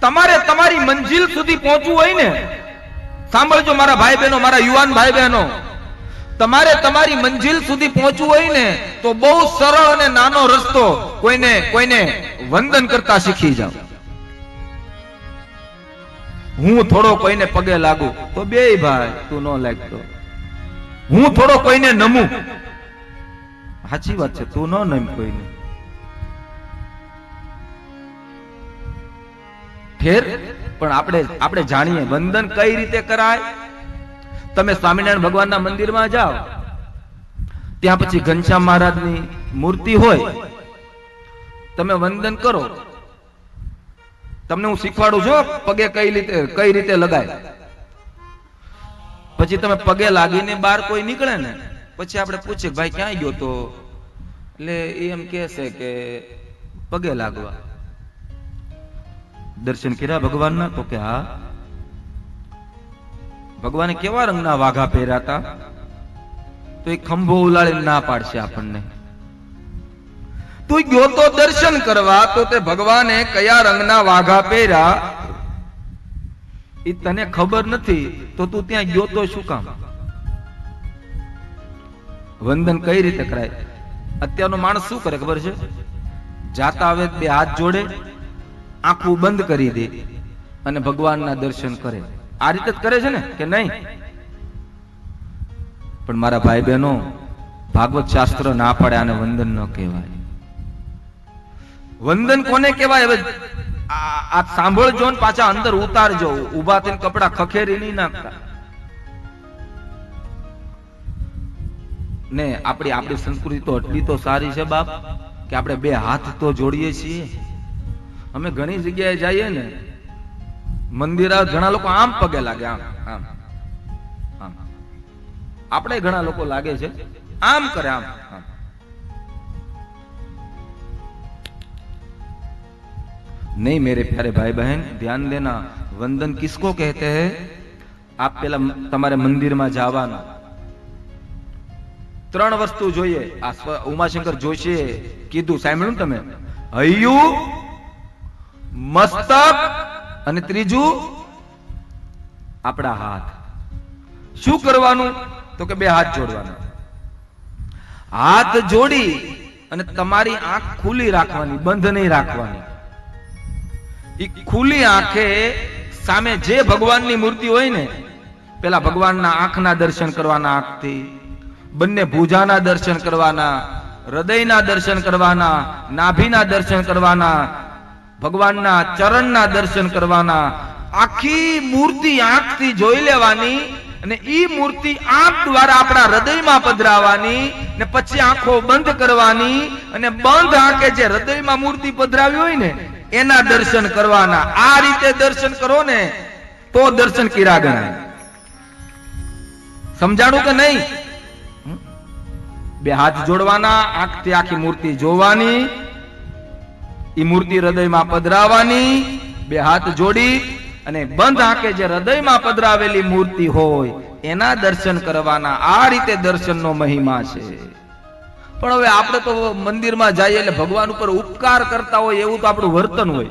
તમારે તમારી મંજિલ સુધી પહોંચવું હોય ને, સાંભળજો મારા ભાઈ બહેનો, મારા યુવાન ભાઈ બહેનો, તમારે તમારી મંજિલ સુધી પહોંચવું હોય ને તો બહુ સરળ અને નાનો રસ્તો, કોઈને વંદન કરતા શીખી જાઓ. હું થોડો કોઈને પગે લાગુ તો બે ભાઈ તું ન લાગતો, હું થોડો કોઈને નમું, સાચી વાત છે, તું ન નમ કોઈને. ઠેર પણ આપણે જાણીએ વંદન કઈ રીતે કરાય. તમે સ્વામિનારાયણ ભગવાનના મંદિરમાં જાઓ, ત્યાં પછી ઘનશ્યામ મહારાજની મૂર્તિ હોય, તમે વંદન કરો. તમને હું શીખવાડું છું પગે કઈ રીતે લગાય. પછી તમે પગે લાગીને બહાર કોઈ નીકળે ને, પછી આપણે પૂછીએ ભાઈ ક્યાં ગયો તો, એટલે એમ કહે છે કે પગે લાગવા. દર્શન કર્યા ભગવાનના? તો કે હા. ભગવાને કેવા રંગના વાઘા પહેર્યા હતા? તો એ ખંભો ઉલાડીને ના પાડશે આપણને. તું ગયો તો દર્શન કરવા, તો તે ભગવાને કયા રંગના વાઘા પહેર્યા એ તને ખબર નથી, તો તું ત્યાં ગયો તો શું કામ? વંદન કઈ રીતે કરાય? અત્યારનો માણસ શું કરે ખબર છે? જાતા આવે બે હાથ જોડે, આંખું બંધ કરી દે અને ભગવાનના દર્શન કરે. આ રીતે જ કરે છે ને કે નહીં? પણ મારા ભાઈ બહેનો, ભાગવત શાસ્ત્ર ના પાડે આને વંદન ન કહેવાય. વંદન કોને કહેવાય? હવે આ સાંભળજો ને પાછા અંદર ઉતારજો. ઉભા થઈને કપડા ખખેરી નહીં નાખતા ને. આપણી સંસ્કૃતિ તો એટલી તો સારી છે બાપ, કે આપણે બે હાથ તો જોડીએ છીએ. અમે ઘણી જગ્યાએ જઈએ ને મંદિર, ઘણા લોકો આમ પગે લાગે, આમ આમ આમ. આપણે ઘણા લોકો લાગે છે આમ કરે, આમ આમ. नहीं मेरे प्यारे भाई बहन, ध्यान देना, वंदन किसको कहते हैं? आप पेला તમારે મંદિરમાં જવાના ત્રણ વસ્તુ જોઈએ. આ ઉમાશંકર જોશીએ કીધું, સાંભળ્યું તમે? હૈયું, મસ્તક અને ત્રીજું આપણા હાથ. શું કરવાનું? તો કે બે હાથ જોડવાના. હાથ જોડી અને તમારી આંખ ખુલ્લી રાખવાની, બંધ નહીં રાખવાની. ખુલ્લી આંખે સામે જે ભગવાનની મૂર્તિ હોય ને, પેલા ભગવાનના આંખના દર્શન કરવાના, આંખથી બંને ભુજાના દર્શન કરવાના, હૃદયના દર્શન કરવાના, નાભીના દર્શન કરવાના, ભગવાનના ચરણના દર્શન કરવાના. આખી મૂર્તિ આંખથી જોઈ લેવાની અને ઈ મૂર્તિ આંખ દ્વારા આપણા હૃદયમાં પધરાવાની ને પછી આંખો બંધ કરવાની અને બંધ આંખે જે હૃદયમાં મૂર્તિ પધરાવી હોય ને એના દર્શન કરવાના. આ રીતે દર્શન કરો ને તો દર્શન કર્યા ગણાય. સમજાણું કે નહીં? બે હાથ જોડવાના, આંખથી આખી મૂર્તિ જોવાની, ઈ મૂર્તિ હૃદયમાં પધરાવાની, બે હાથ જોડી અને બંધ આંખે જે હૃદયમાં પધરાવેલી મૂર્તિ હોય એના દર્શન કરવાના. આ રીતે દર્શનનો મહિમા છે. પણ હવે આપણે તો મંદિરમાં જઈએ એટલે ભગવાન ઉપર ઉપકાર કરતા હોય એવું તો આપણું વર્તન હોય.